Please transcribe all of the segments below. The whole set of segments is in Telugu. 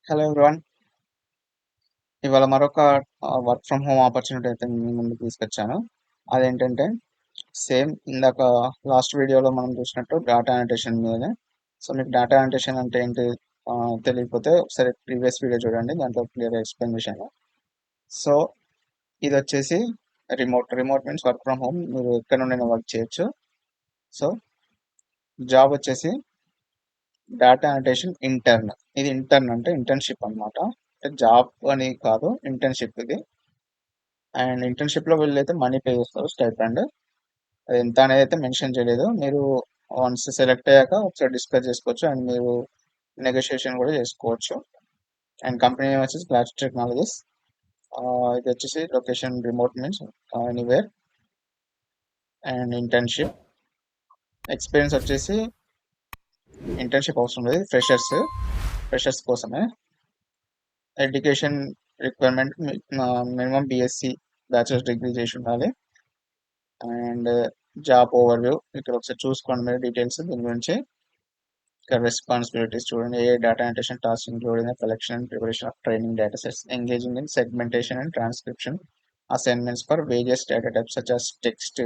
Hello everyone. ఇవాళ మరొక వర్క్ ఫ్రమ్ హోమ్ ఆపర్చునిటీ అయితే మీ ముందుకు తీసుకొచ్చాను. అదేంటంటే సేమ్ ఇందాక లాస్ట్ వీడియోలో మనం చూసినట్టు డేటా అనోటేషన్ మీదనే. సో మీకు డేటా అనోటేషన్ అంటే ఏంటి ఆ, తెలియకపోతే ఒకసారి ప్రీవియస్ వీడియో చూడండి, దాంట్లో క్లియర్ ఎక్స్ప్లెయిన్ చేశాను. సో ఇది వచ్చేసి remote means work from home, మీరు ఎక్కడ నుండి వర్క్ చేయొచ్చు. సో జాబ్ వచ్చేసి డేటా అనోటేషన్ ఇంటర్న్. ఇది ఇంటర్న్ అంటే ఇంటర్న్షిప్ అనమాట. జాబ్ అని కాదు, ఇంటర్న్షిప్ ఇది. అండ్ ఇంటర్న్షిప్ లో వీళ్ళైతే మనీ పే చేస్తారు, స్టైపెండ్. అది ఎంత అనేది అయితే మెన్షన్ చేయలేదు. మీరు వన్స్ సెలెక్ట్ అయ్యాక ఒకసారి డిస్కస్ చేసుకోవచ్చు అండ్ మీరు నెగోషియేషన్ కూడా చేసుకోవచ్చు. అండ్ కంపెనీ నేమ్ వచ్చేసి క్లాస్ టెక్నాలజీస్. ఇది వచ్చేసి location remote means anywhere. And internship experience వచ్చేసి ఇంటర్న్షిప్ అవసరం లేదు, ఫ్రెషర్స్ కోసమే. Education requirement minimum BSc bachelors degree చేసి ఉండాలి. అండ్ జాబ్ ఓవర్వ్యూ ఇక్కడ ఒకసారి చూసుకోండి మీరు డీటెయిల్స్ దీని గురించి. ఇక్కడ రెస్పాన్సిబిలిటీస్ చూడండి. A data annotation task including the collection and preparation of training data sets, engaging in segmentation and transcription assignments for various data types such as text,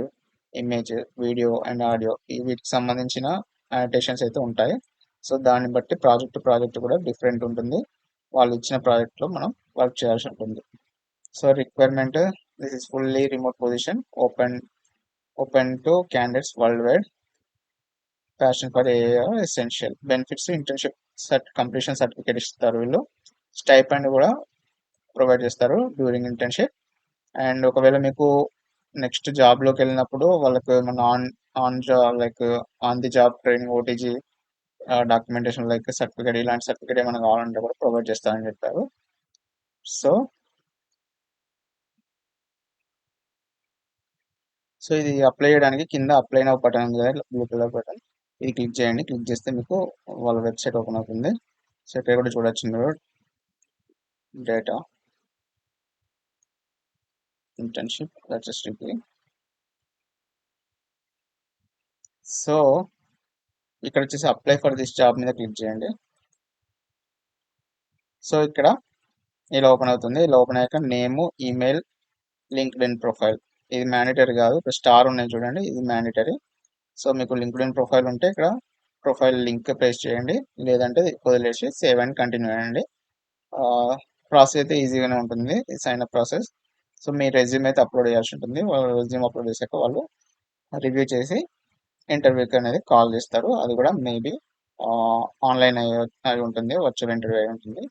image, video and audio. వీటికి సంబంధించిన అనోటేషన్స్ అయితే ఉంటాయి. సో దాన్ని బట్టి ప్రాజెక్ట్ కూడా డిఫరెంట్ ఉంటుంది. వాళ్ళు ఇచ్చిన ప్రాజెక్ట్లో మనం వర్క్ చేయాల్సి ఉంటుంది. So requirement, this is fully remote position, open to candidates world wide. Passion for AI essential. Benefits internship completion certificate ఇస్తారు వీళ్ళు. స్టైపెండ్ కూడా ప్రొవైడ్ చేస్తారు డ్యూరింగ్ ఇంటర్న్షిప్. అండ్ ఒకవేళ మీకు నెక్స్ట్ జాబ్లోకి వెళ్ళినప్పుడు వాళ్ళకి ఏమన్నా on job like on the job training, OTG documentation like certificate, ఇలాంటి సర్టిఫికేట్ ఏమైనా కావాలంటే కూడా ప్రొవైడ్ చేస్తారని చెప్పారు. సో సో ఇది అప్లై చేయడానికి కింద అప్లై నౌ బటన్ ఉంది కదా, బ్లూ కలర్ బటన్. ఇది క్లిక్ చేయండి. క్లిక్ చేస్తే మీకు వాళ్ళ వెబ్సైట్ ఓపెన్ అవుతుంది. సో ఇక్కడ కూడా చూడొచ్చు మీరు డేటా ఇంటర్న్షిప్ డిగ్రీ. సో ఇక్కడ వచ్చేసి అప్లై ఫర్ దిస్ జాబ్ మీద క్లిక్ చేయండి. సో ఇక్కడ ఇలా ఓపెన్ అవుతుంది. ఇలా ఓపెన్ అయ్యాక నేమ్, ఈమెయిల్, లింక్డ్ఇన్ ప్రొఫైల్. ఇది మ్యాండేటరీ కాదు, ఇక్కడ స్టార్ ఉన్నాయి చూడండి, ఇది మ్యాండేటరీ. సో మీకు లింక్డ్ఇన్ ప్రొఫైల్ ఉంటే ఇక్కడ ప్రొఫైల్ లింక్ ప్లేస్ చేయండి, లేదంటే వదిలేసి సేవ్ అండ్ కంటిన్యూ చేయండి. ప్రాసెస్ అయితే ఈజీగానే ఉంటుంది, సైన్ అప్ ప్రాసెస్. సో మీ రెజ్యూమ్ అయితే అప్లోడ్ చేయాల్సి ఉంటుంది. వాళ్ళు రెజ్యూమ్ అప్లోడ్ చేశాక వాళ్ళు రివ్యూ చేసి ఇంటర్వ్యూకి అనేది కాల్ చేస్తారు. అది కూడా మేబీ ఆన్లైన్ అయి ఉంటుంది, వర్చువల్ ఇంటర్వ్యూ అయి ఉంటుంది.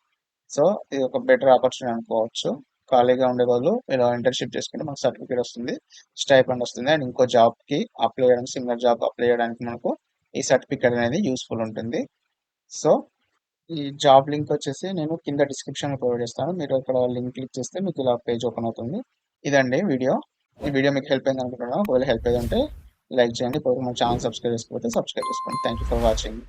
సో ఇది ఒక బెటర్ ఆపర్చునిటీ అనుకోవచ్చు. ఖాళీగా ఉండే బదులు ఇలా ఇంటర్న్షిప్ చేసుకుంటే మనకు సర్టిఫికేట్ వస్తుంది, స్టైపెండ్ వస్తుంది. అండ్ ఇంకో జాబ్కి అప్లై చేయడానికి, సిమిలర్ జాబ్ అప్లై చేయడానికి మనకు ఈ సర్టిఫికేట్ అనేది యూస్ఫుల్ ఉంటుంది. సో ఈ జాబ్ లింక్ వచ్చేసి నేను కింద డిస్క్రిప్షన్లో ప్రొవైడ్ చేస్తాను. మీరు ఇక్కడ లింక్ క్లిక్ చేస్తే మీకు ఇలా పేజ్ ఓపెన్ అవుతుంది. ఇదండి వీడియో. ఈ వీడియో మీకు హెల్ప్ అయింది అనుకుంటున్నాను. ఒకవేళ హెల్ప్ అయ్యి ఉంటే లైక్ చేయండి. ఇప్పుడు మన ఛానల్ సబ్స్క్రైబ్ చేసుకోకపోతే సబ్స్క్రైబ్ చేసుకోండి. Thank you for watching.